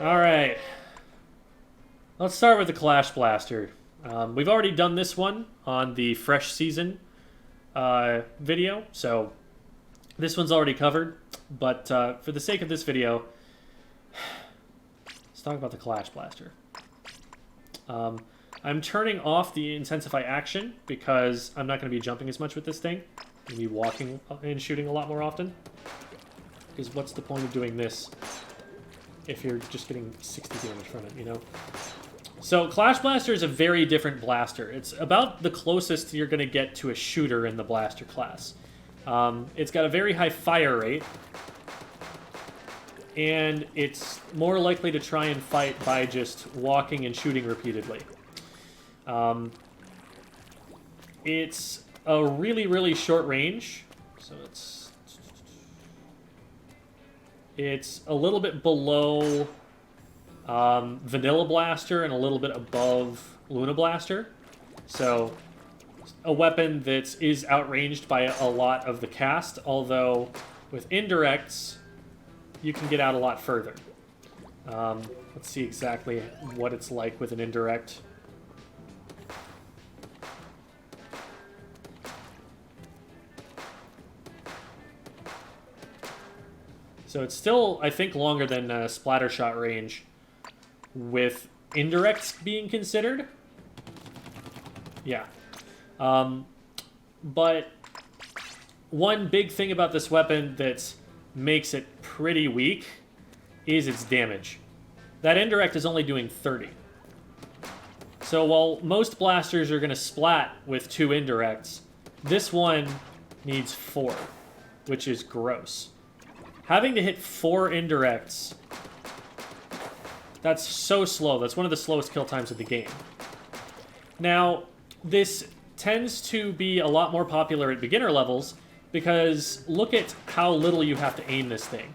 Alright. Let's start with the Clash Blaster. We've already done this one on the Fresh Season video, so this one's already covered. But for the sake of this video, let's talk about the Clash Blaster. I'm turning off the Intensify Action because I'm not going to be jumping as much with this thing. I'm going to be walking and shooting a lot more often. Because what's the point of doing this if you're just getting 60 damage from it, you know? So Clash Blaster is a very different blaster. It's about the closest you're going to get to a shooter in the blaster class. It's got a very high fire rate, and it's more likely to try and fight by just walking and shooting repeatedly. It's a really, really short range, so it's a little bit below Vanilla Blaster and a little bit above Luna Blaster. So a weapon that is outranged by a lot of the cast, although with indirects, you can get out a lot further. Let's see exactly what it's like with an indirect. So it's still, I think, longer than splatter shot range with indirects being considered. Yeah. But one big thing about this weapon that makes it pretty weak is its damage. That indirect is only doing 30. So while most blasters are going to splat with 2 indirects, this one needs 4, which is gross. Having to hit 4 indirects, that's so slow. That's one of the slowest kill times of the game. Now, this tends to be a lot more popular at beginner levels because look at how little you have to aim this thing.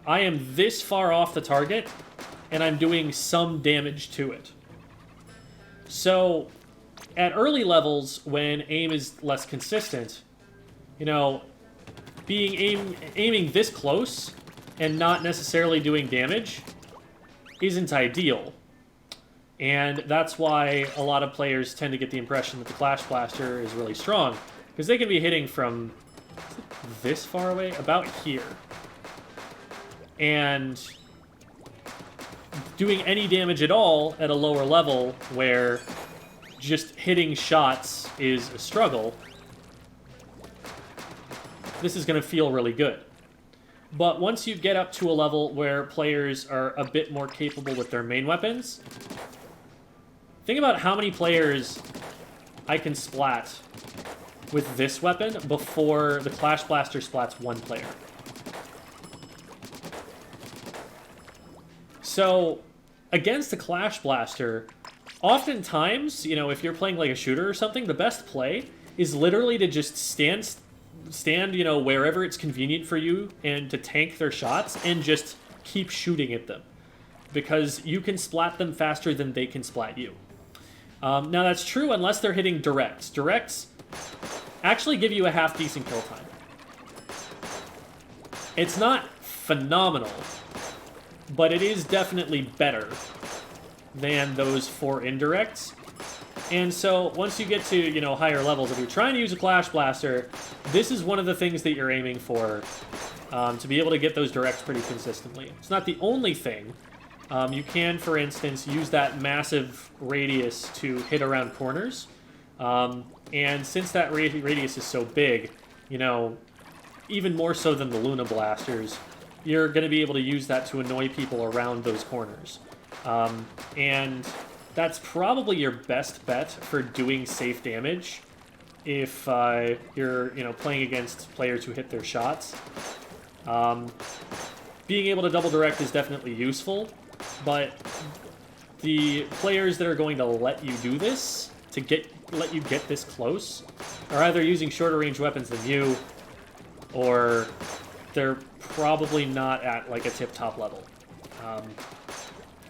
I am this far off the target, and I'm doing some damage to it. So, at early levels, when aim is less consistent, you know, aiming this close and not necessarily doing damage isn't ideal. And that's why a lot of players tend to get the impression that the Clash Blaster is really strong, because they can be hitting from this far away, about here, and doing any damage at all at a lower level where just hitting shots is a struggle. This is going to feel really good. But once you get up to a level where players are a bit more capable with their main weapons, think about how many players I can splat with this weapon before the Clash Blaster splats 1 player. So, against the Clash Blaster, oftentimes, you know, if you're playing like a shooter or something, the best play is literally to just stand, you know, wherever it's convenient for you and to tank their shots and just keep shooting at them. Because you can splat them faster than they can splat you. Now that's true unless they're hitting directs. Directs actually give you a half-decent kill time. It's not phenomenal, but it is definitely better than those 4 indirects. And so once you get to, you know, higher levels, if you're trying to use a Clash Blaster, this is one of the things that you're aiming for, to be able to get those directs pretty consistently. It's not the only thing. You can, for instance, use that massive radius to hit around corners. And since that radius is so big, you know, even more so than the Luna Blasters, you're going to be able to use that to annoy people around those corners. And that's probably your best bet for doing safe damage if you're, you know, playing against players who hit their shots. Being able to double direct is definitely useful, but the players that are going to let you do this, to let you get this close, are either using shorter range weapons than you, or they're probably not at like a tip-top level.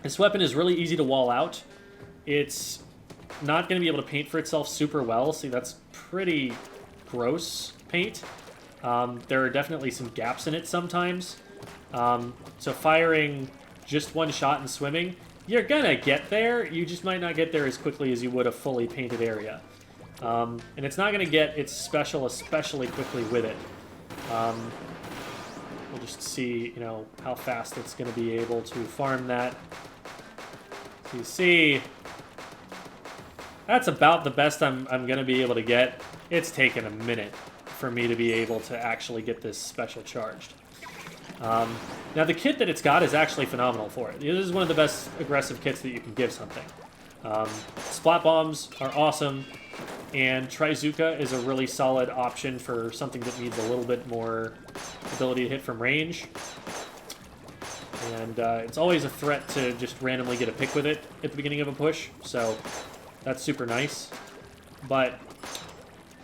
This weapon is really easy to wall out. It's not going to be able to paint for itself super well. See, that's pretty gross paint. There are definitely some gaps in it sometimes. So firing just one shot and swimming, you're gonna get there. You just might not get there as quickly as you would a fully painted area. And it's not gonna get its special especially quickly with it. We'll just see, you know, how fast it's gonna be able to farm that. So you see, that's about the best I'm gonna be able to get. It's taken a minute for me to be able to actually get this special charged. Now the kit that it's got is actually phenomenal for it. This is one of the best aggressive kits that you can give something. Splat bombs are awesome, and Trizuka is a really solid option for something that needs a little bit more ability to hit from range. And it's always a threat to just randomly get a pick with it at the beginning of a push, so that's super nice. But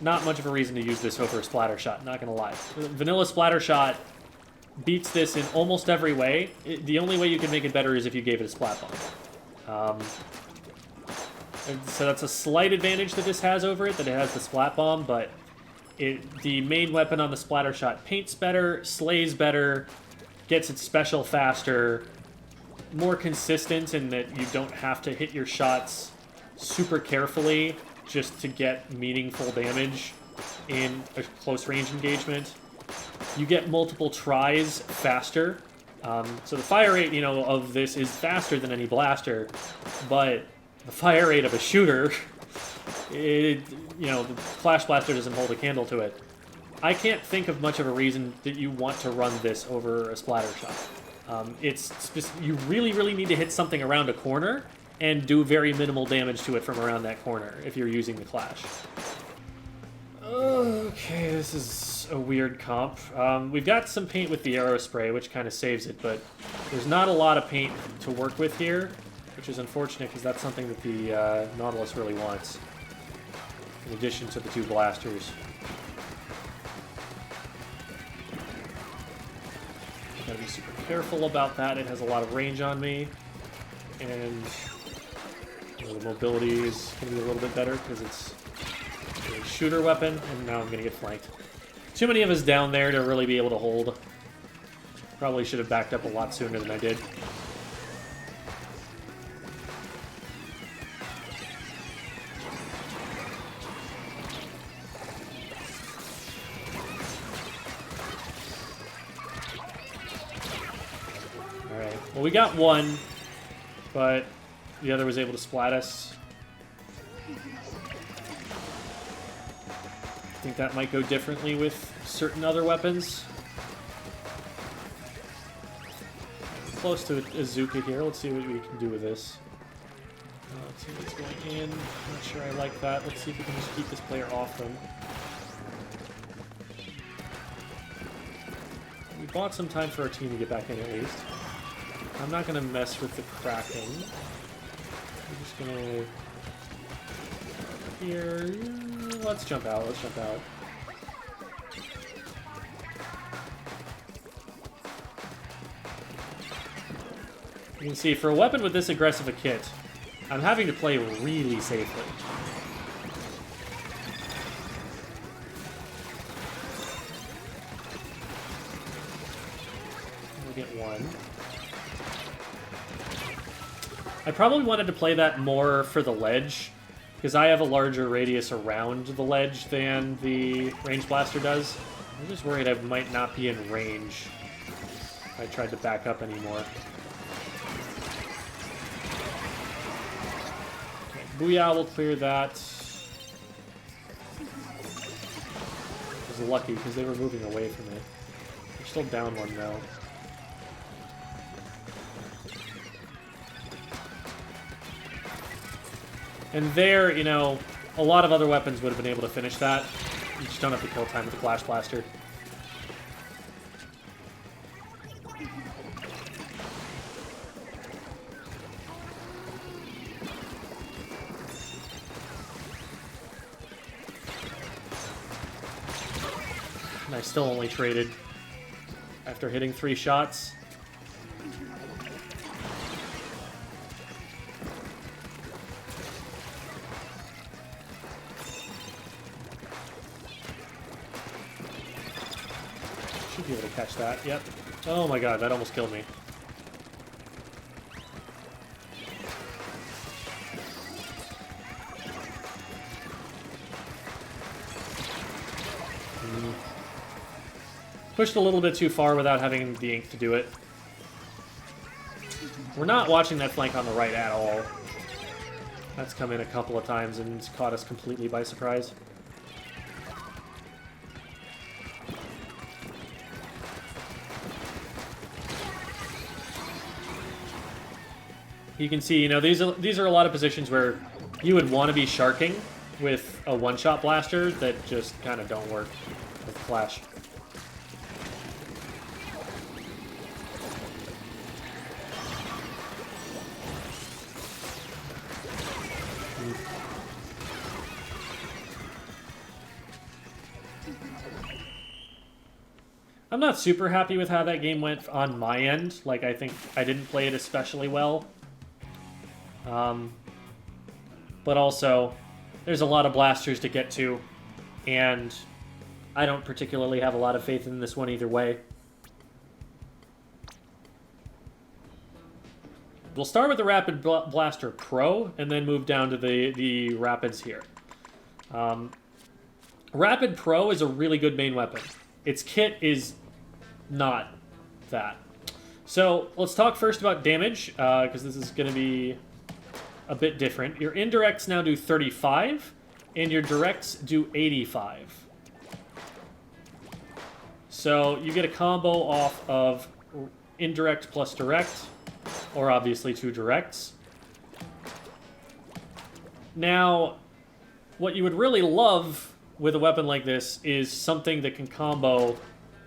not much of a reason to use this over a splatter shot, not gonna lie. Vanilla splatter shot beats this in almost every way. The only way you can make it better is if you gave it a splat bomb. So that's a slight advantage that this has over it, that it has the splat bomb, but the main weapon on the splatter shot paints better, slays better, gets its special faster, more consistent in that you don't have to hit your shots super carefully just to get meaningful damage in a close range engagement. You get multiple tries faster. So the fire rate, you know, of this is faster than any blaster, but the fire rate of a shooter, you know, the Flash Blaster doesn't hold a candle to it. I can't think of much of a reason that you want to run this over a splatter shot. It's just, you really, really need to hit something around a corner and do very minimal damage to it from around that corner if you're using the Clash. Okay, this is a weird comp. We've got some paint with the arrow spray, which kind of saves it, but there's not a lot of paint to work with here, which is unfortunate because that's something that the Nautilus really wants, in addition to the two blasters. Gotta be super careful about that. It has a lot of range on me, and you know, the mobility is going to be a little bit better because it's a shooter weapon, and now I'm going to get flanked. Too many of us down there to really be able to hold. Probably should have backed up a lot sooner than I did. Alright, well we got one, but the other was able to splat us. I think that might go differently with certain other weapons. Close to Azuka here. Let's see what we can do with this. Let's see what's going in. Not sure I like that. Let's see if we can just keep this player off them. We bought some time for our team to get back in at least. I'm not going to mess with the Kraken. I'm just going to... Here... Let's jump out, let's jump out. You can see, for a weapon with this aggressive a kit, I'm having to play really safely. We'll get one. I probably wanted to play that more for the ledge, because I have a larger radius around the ledge than the range blaster does. I'm just worried I might not be in range if I tried to back up anymore. Okay, Booyah will clear that. I was lucky because they were moving away from it. They're still down one though. And there, you know, a lot of other weapons would have been able to finish that. You just don't have the kill time with the Flash Blaster. And I still only traded after hitting 3 shots. Should be able to catch that. Yep. Oh my god, that almost killed me. Pushed a little bit too far without having the ink to do it. We're not watching that flank on the right at all. That's come in a couple of times and caught us completely by surprise. You can see, you know, these are a lot of positions where you would want to be sharking with a one-shot blaster that just kind of don't work with Flash. I'm not super happy with how that game went on my end. Like, I think I didn't play it especially well. But also, there's a lot of blasters to get to, and I don't particularly have a lot of faith in this one either way. We'll start with the Rapid Blaster Pro, and then move down to the Rapids here. Rapid Pro is a really good main weapon. Its kit is not that. So let's talk first about damage, because this is going to be a bit different. Your indirects now do 35, and your directs do 85. So you get a combo off of indirect plus direct, or obviously 2 directs. Now, what you would really love with a weapon like this is something that can combo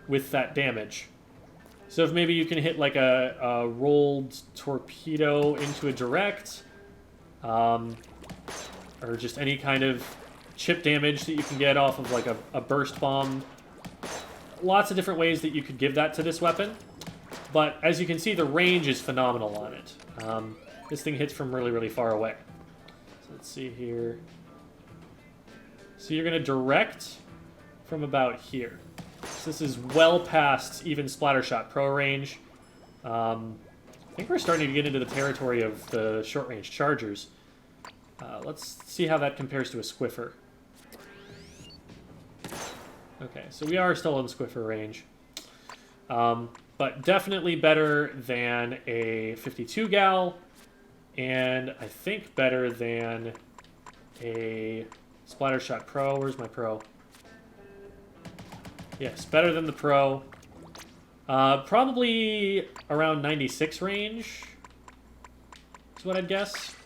with that damage. So if maybe you can hit like a rolled torpedo into a direct, or just any kind of chip damage that you can get off of like a burst bomb. Lots of different ways that you could give that to this weapon. But as you can see, the range is phenomenal on it. This thing hits from really, really far away. So let's see here. So you're going to direct from about here. So this is well past even Splattershot Pro range. I think we're starting to get into the territory of the short-range chargers. Let's see how that compares to a Squiffer. Okay, so we are still in Squiffer range. But definitely better than a 52 gal, and I think better than a Splattershot Pro. Where's my Pro? Yes, better than the Pro. Probably around 96 range is what I'd guess.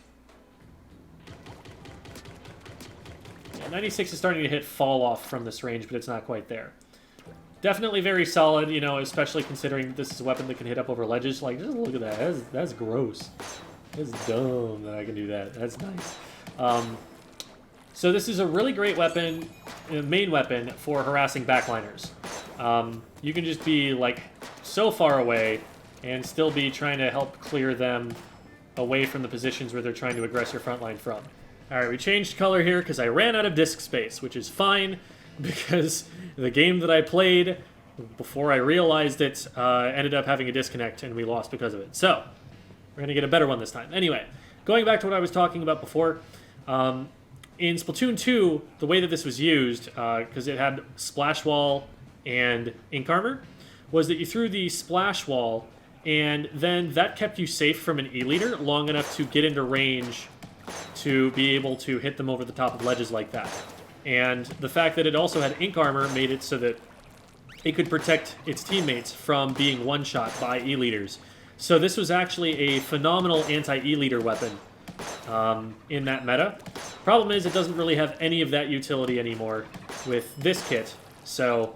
Yeah, 96 is starting to hit fall off from this range, but it's not quite there. Definitely very solid, you know, especially considering that this is a weapon that can hit up over ledges. Like, just look at that. That's gross. That's dumb that I can do that. That's nice. So this is a really great weapon, main weapon, for harassing backliners. You can just be, like, so far away and still be trying to help clear them away from the positions where they're trying to aggress your front line from. Alright, we changed color here because I ran out of disk space, which is fine, because the game that I played, before I realized it, ended up having a disconnect, and we lost because of it. So, we're going to get a better one this time. Anyway, going back to what I was talking about before, in Splatoon 2, the way that this was used, because it had Splash Wall and Ink Armor, was that you threw the Splash Wall, and then that kept you safe from an E-liter long enough to get into range to be able to hit them over the top of ledges like that. And the fact that it also had Ink Armor made it so that it could protect its teammates from being one-shot by E-liters. So this was actually a phenomenal anti-E-liter weapon in that meta. Problem is, it doesn't really have any of that utility anymore with this kit, so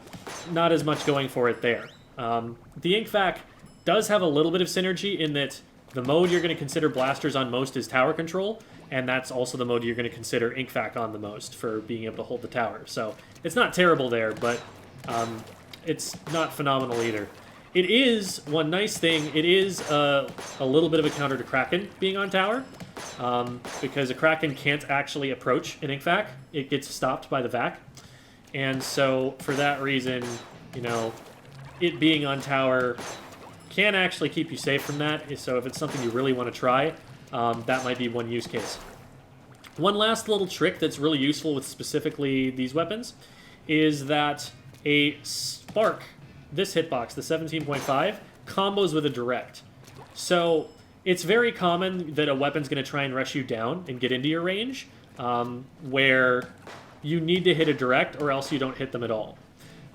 not as much going for it there. The Ink Vac does have a little bit of synergy in that the mode you're going to consider blasters on most is tower control, and that's also the mode you're going to consider Ink Vac on the most for being able to hold the tower. So it's not terrible there, but it's not phenomenal either. It is, one nice thing, it is a little bit of a counter to Kraken being on tower, because a Kraken can't actually approach an Ink Vac. It gets stopped by the Vac. And so, for that reason, you know, it being on tower can actually keep you safe from that. So if it's something you really want to try, that might be one use case. One last little trick that's really useful with specifically these weapons is that a spark, this hitbox, the 17.5, combos with a direct. So it's very common that a weapon's going to try and rush you down and get into your range, where you need to hit a direct or else you don't hit them at all.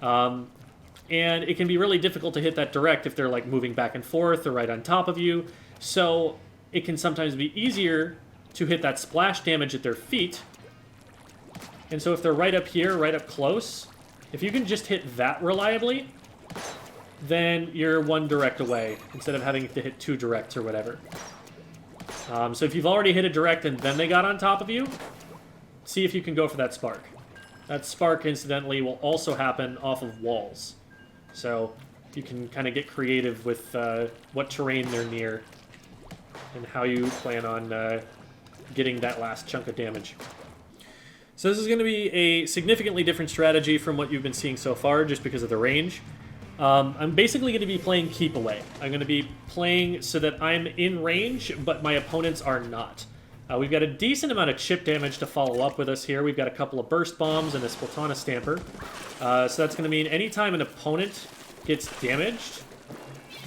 And it can be really difficult to hit that direct if they're like moving back and forth or right on top of you. So it can sometimes be easier to hit that splash damage at their feet. And so if they're right up here, right up close, if you can just hit that reliably, then you're one direct away instead of having to hit two directs or whatever. So if you've already hit a direct and then they got on top of you, see if you can go for that spark. That spark, incidentally, will also happen off of walls. So you can kind of get creative with what terrain they're near and how you plan on getting that last chunk of damage. So this is going to be a significantly different strategy from what you've been seeing so far, just because of the range. I'm basically going to be playing keep away. I'm going to be playing so that I'm in range, but my opponents are not. We've got a decent amount of chip damage to follow up with us here. We've got a couple of burst bombs and a Splatana Stamper. So that's going to mean anytime an opponent gets damaged,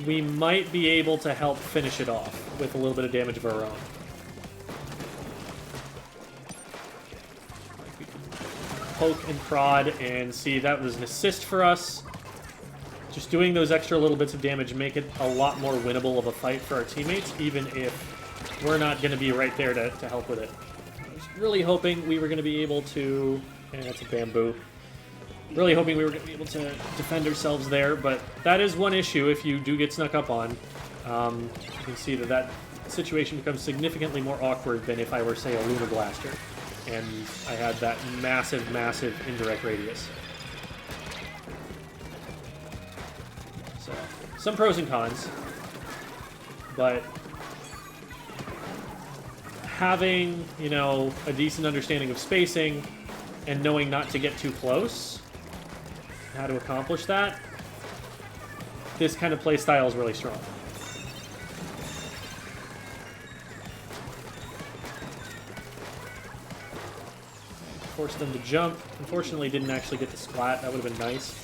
we might be able to help finish it off with a little bit of damage of our own. We can poke and prod and see that was an assist for us. Just doing those extra little bits of damage make it a lot more winnable of a fight for our teammates, even if we're not going to be right there to help with it. I was really hoping we were going to be able to... And that's a bamboo. Really hoping we were going to be able to defend ourselves there, but that is one issue if you do get snuck up on. You can see that that situation becomes significantly more awkward than if I were, say, a Lunar Blaster, and I had that massive, massive indirect radius. So, some pros and cons, but having, you know, a decent understanding of spacing and knowing not to get too close, how to accomplish that, this kind of play style is really strong. Forced them to jump. Unfortunately, didn't actually get the splat. That would have been nice.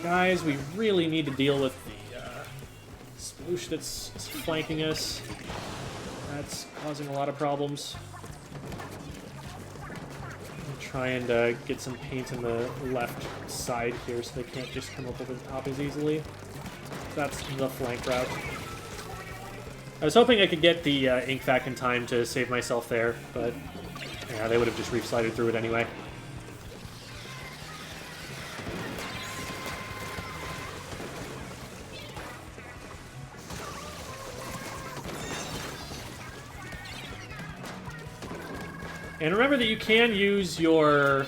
Guys, we really need to deal with the sploosh that's flanking us. That's causing a lot of problems. I'm trying to get some paint in the left side here so they can't just come up over the top as easily. That's the flank route. I was hoping I could get the ink vac in time to save myself there, but yeah, they would have just reef-slided through it anyway. And remember that you can use your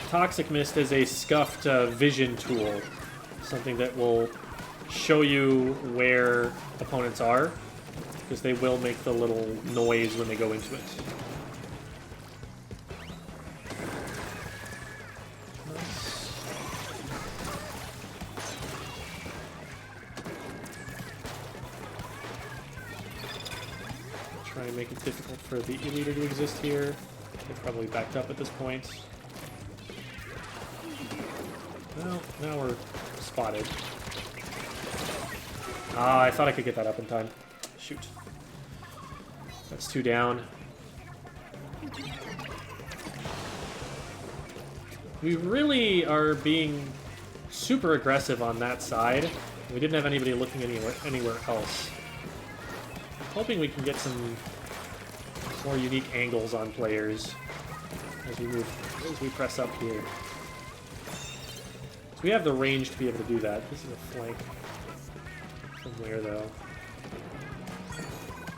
Toxic Mist as a scuffed vision tool. Something that will show you where opponents are, because they will make the little noise when they go into it. Try and make it difficult for the E-Leader to exist here. They're probably backed up at this point. Well, now we're spotted. Ah, I thought I could get that up in time. Shoot. That's two down. We really are being super aggressive on that side. We didn't have anybody looking anywhere else. I'm hoping we can get some more unique angles on players as we press up here. So we have the range to be able to do that. This is a flank. From where, though?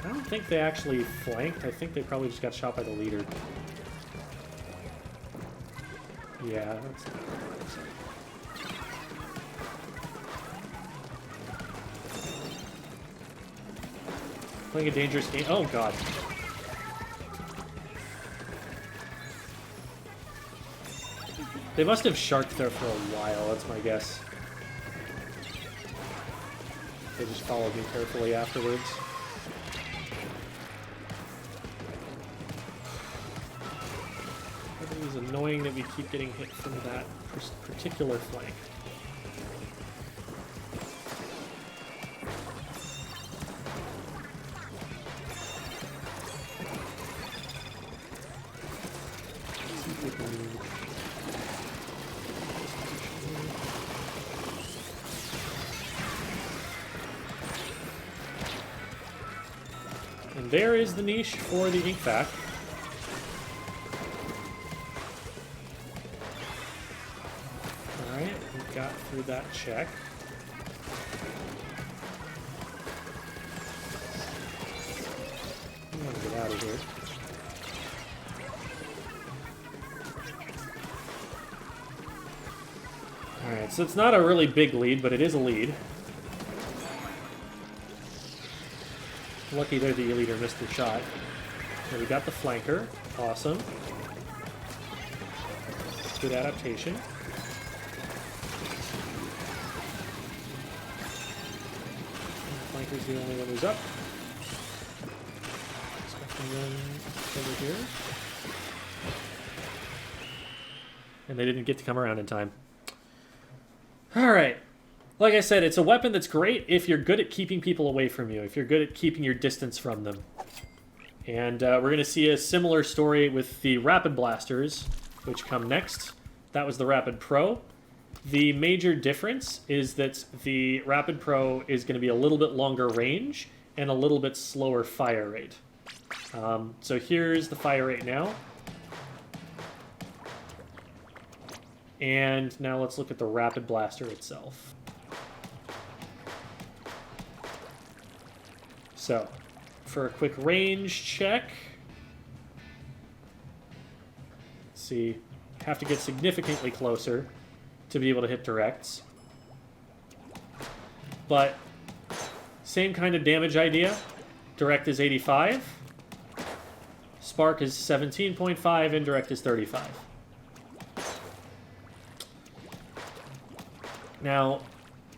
I don't think they actually flanked. I think they probably just got shot by the leader. Yeah, that's not right. Playing a dangerous game. Oh, God. They must have sharked there for a while, that's my guess. they just followed me carefully afterwards. It is annoying that we keep getting hit from that particular flank. And there is the niche for the ink vac. Alright, we got through that check. I want to get out of here. Alright, so it's not a really big lead, but it is a lead. Lucky there the leader missed the shot. So we got the flanker. Awesome. Good adaptation. Flanker's the only one who's up. Expecting them over here. And they didn't get to come around in time. Alright. Like I said, it's a weapon that's great if you're good at keeping people away from you, if you're good at keeping your distance from them. And we're going to see a similar story with the Rapid Blasters, which come next. That was the Rapid Pro. The major difference is that the Rapid Pro is going to be a little bit longer range and a little bit slower fire rate. So here's the fire rate now. And now let's look at the Rapid Blaster itself. So, for a quick range check, let's see, have to get significantly closer to be able to hit directs. But, same kind of damage idea. Direct is 85, spark is 17.5, indirect is 35. Now,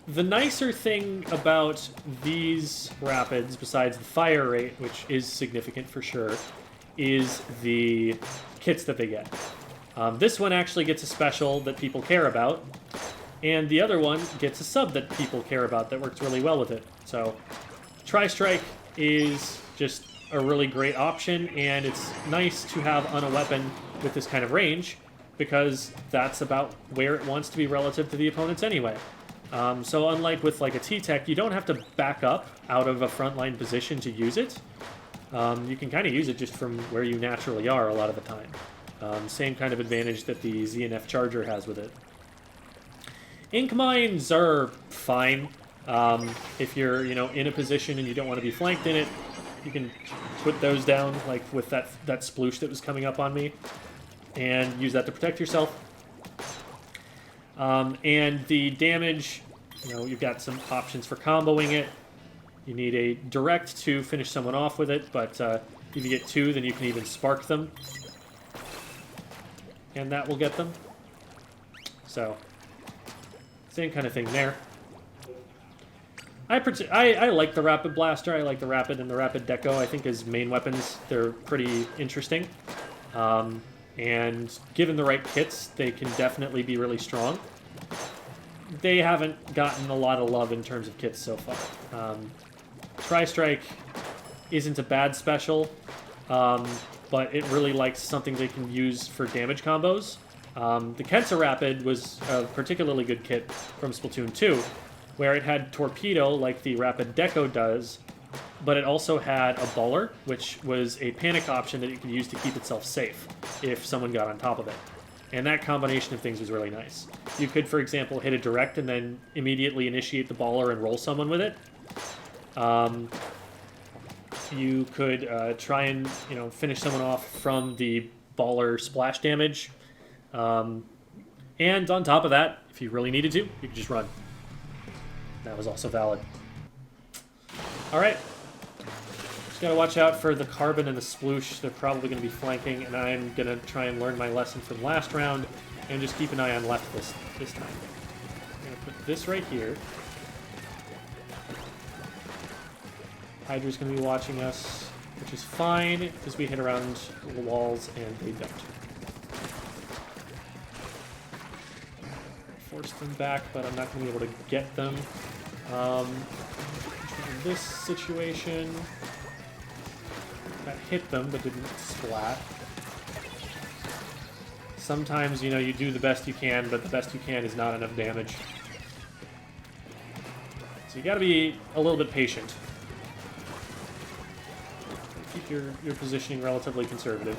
the nicer thing about these rapids, besides the fire rate, which is significant for sure, is the kits that they get. This one actually gets a special that people care about, and the other one gets a sub that people care about that works really well with it. So, Tri-Strike is just a really great option, and it's nice to have on a weapon with this kind of range, because that's about where it wants to be relative to the opponents anyway. So unlike with like a T-Tech, you don't have to back up out of a frontline position to use it. You can kind of use it just from where you naturally are a lot of the time. Same kind of advantage that the ZNF Charger has with it. Ink mines are fine. If you're, in a position and you don't want to be flanked in it, you can put those down, like with that sploosh that was coming up on me, and use that to protect yourself. And the damage, you've got some options for comboing it. You need a direct to finish someone off with it, but if you get two, then you can even spark them. And that will get them. So, same kind of thing there. I like the Rapid Blaster. I like the Rapid and the Rapid Deco. I think as main weapons, they're pretty interesting. And given the right kits, they can definitely be really strong. They haven't gotten a lot of love in terms of kits so far. Tri-Strike isn't a bad special, but it really likes something they can use for damage combos. The Kensa Rapid was a particularly good kit from Splatoon 2, where it had Torpedo like the Rapid Deco does, but it also had a Baller, which was a panic option that it could use to keep itself safe if someone got on top of it. And that combination of things was really nice. You could, for example, hit a direct and then immediately initiate the Baller and roll someone with it. You could try and finish someone off from the Baller splash damage. And on top of that, if you really needed to, you could just run. That was also valid. Alright. Just gotta watch out for the Carbon and the Sploosh. They're probably going to be flanking, and I'm going to try and learn my lesson from last round and just keep an eye on left this time. I'm going to put this right here. Hydra's going to be watching us, which is fine, because we hit around the walls and they don't. Force them back, but I'm not going to be able to get them. In this situation, that hit them, but didn't splat. Sometimes, you know, you do the best you can, but the best you can is not enough damage. So you gotta be a little bit patient. Keep your positioning relatively conservative.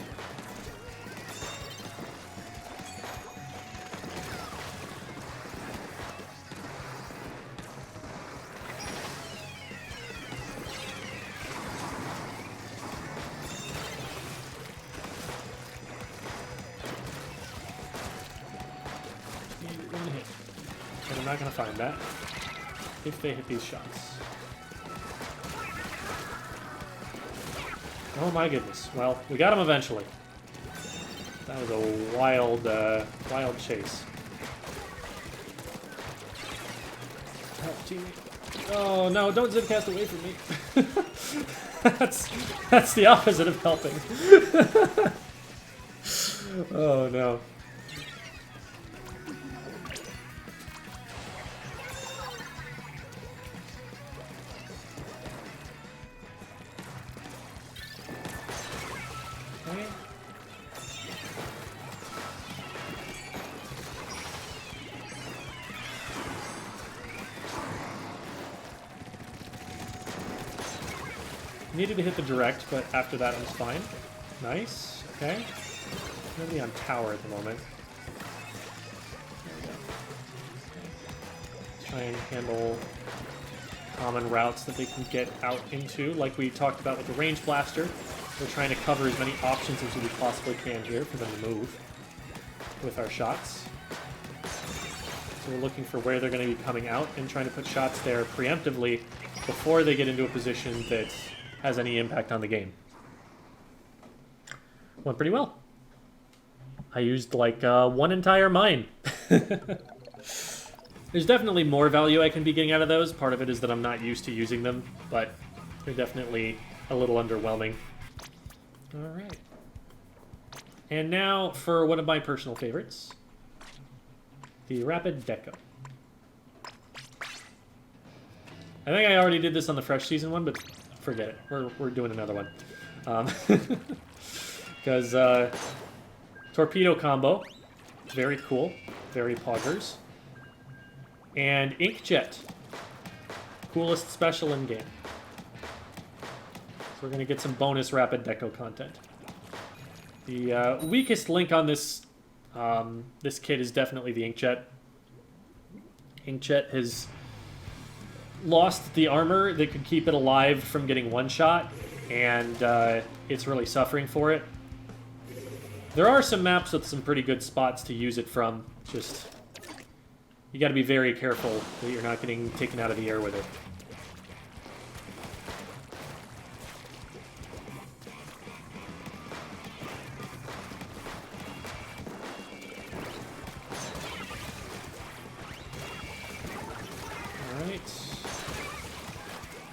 One hit. And I'm not gonna find that if they hit these shots. Oh my goodness. Well, we got him eventually. That was a wild, wild chase. Help, teammate. Oh no, don't zipcast away from me. That's the opposite of helping. Oh no. Needed to hit the direct, but after that it was fine. Nice. Okay. Nobody on tower at the moment. There we go. Okay. Try and handle common routes that they can get out into, like we talked about with the range blaster. We're trying to cover as many options as we possibly can here for them to move with our shots. So we're looking for where they're going to be coming out and trying to put shots there preemptively before they get into a position that has any impact on the game. Went pretty well. I used like one entire mine. There's definitely more value I can be getting out of those. Part of it is that I'm not used to using them, but they're definitely a little underwhelming. Alright. And now for one of my personal favorites. The Rapid Deco. I think I already did this on the Fresh Season one, but forget it. We're doing another one. Because torpedo combo, very cool, very poggers. And Inkjet, coolest special in game. So we're going to get some bonus Rapid Deco content. The weakest link on this this kit is definitely the Inkjet. Inkjet has lost the armor that could keep it alive from getting one shot, and it's really suffering for it. There are some maps with some pretty good spots to use it from. Just, you got to be very careful that you're not getting taken out of the air with it.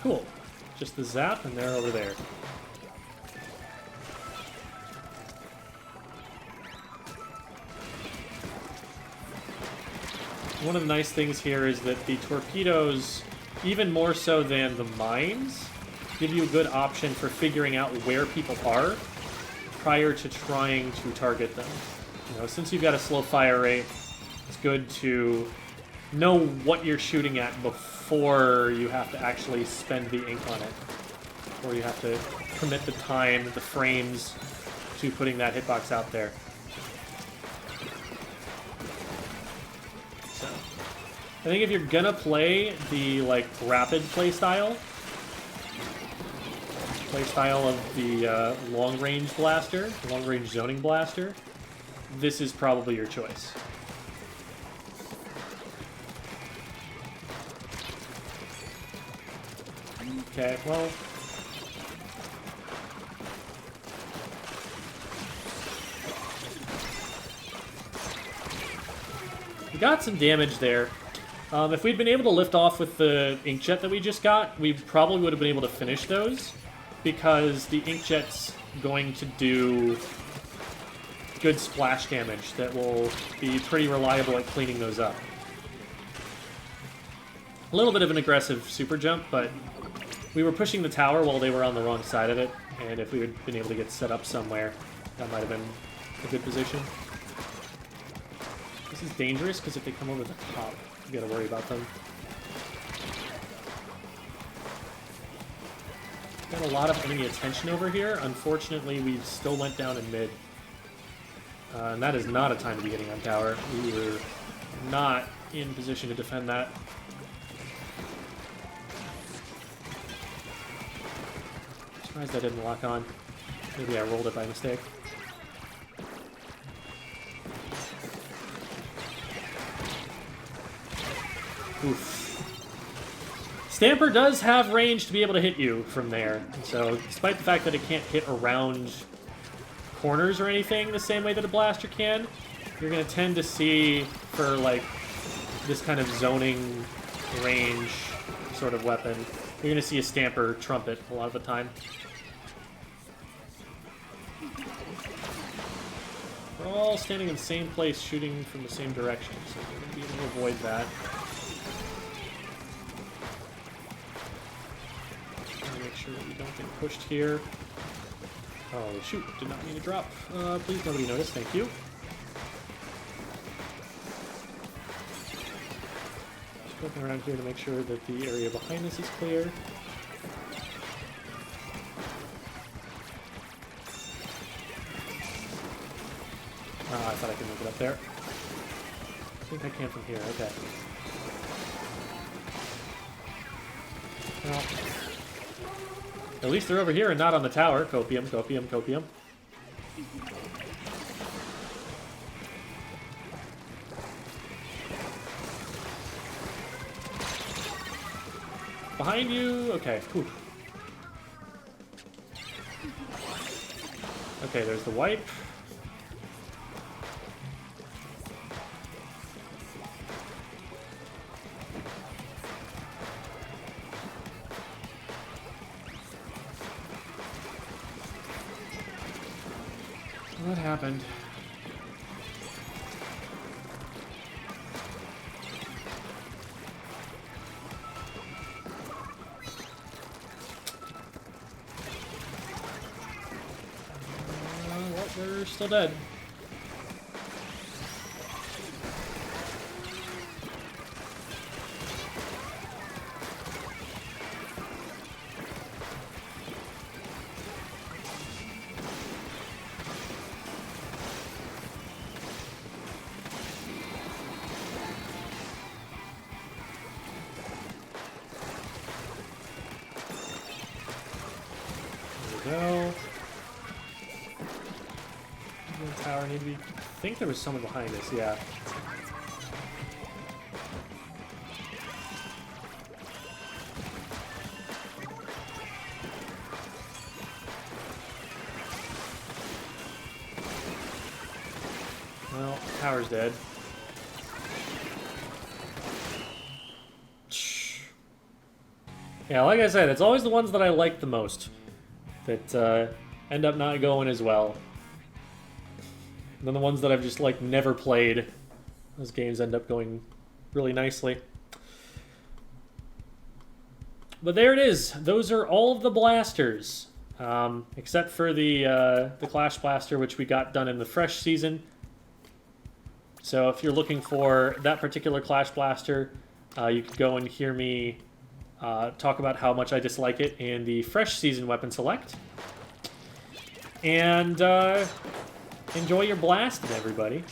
Cool. Just the zap, and they're over there. One of the nice things here is that the torpedoes, even more so than the mines, give you a good option for figuring out where people are prior to trying to target them. You know, since you've got a slow fire rate, it's good to know what you're shooting at before you have to actually spend the ink on it. Or you have to commit the time, the frames, to putting that hitbox out there. So, I think if you're gonna play the, like, rapid playstyle of the long-range blaster, long-range zoning blaster, this is probably your choice. Okay, well... we got some damage there. If we'd been able to lift off with the inkjet that we just got, we probably would have been able to finish those, because the inkjet's going to do good splash damage that will be pretty reliable at cleaning those up. A little bit of an aggressive super jump, but we were pushing the tower while they were on the wrong side of it, and if we had been able to get set up somewhere, that might have been a good position. This is dangerous, because if they come over the top, you gotta worry about them. Got a lot of enemy attention over here. Unfortunately, we still went down in mid. And that is not a time to be getting on tower. We were not in position to defend that. Surprised that didn't lock on. Maybe I rolled it by mistake. Oof. Stamper does have range to be able to hit you from there. So, despite the fact that it can't hit around corners or anything the same way that a blaster can, you're going to tend to see, for like this kind of zoning range sort of weapon, you're going to see a Stamper trumpet a lot of the time. We're all standing in the same place, shooting from the same direction, so we're going to be able to avoid that. Make sure that we don't get pushed here. Oh, shoot. Did not mean to drop. Please, nobody notice. Thank you. Just looking around here to make sure that the area behind us is clear. I thought I could move it up there. I think I can from here. Okay. Well, at least they're over here and not on the tower. Copium, copium, copium. Behind you. Okay. Whew. Okay, there's the wipe. What happened? Well, they're still dead. Go. The tower need to be. I think there was someone behind us. Yeah. Well, tower's dead. Yeah, like I said, it's always the ones that I like the most that end up not going as well. And then the ones that I've just, like, never played, those games end up going really nicely. But there it is. Those are all of the blasters. Except for the Clash Blaster, which we got done in the Fresh season. So if you're looking for that particular Clash Blaster, you could go and hear me talk about how much I dislike it in the Fresh Season Weapon Select. And enjoy your blasting, everybody.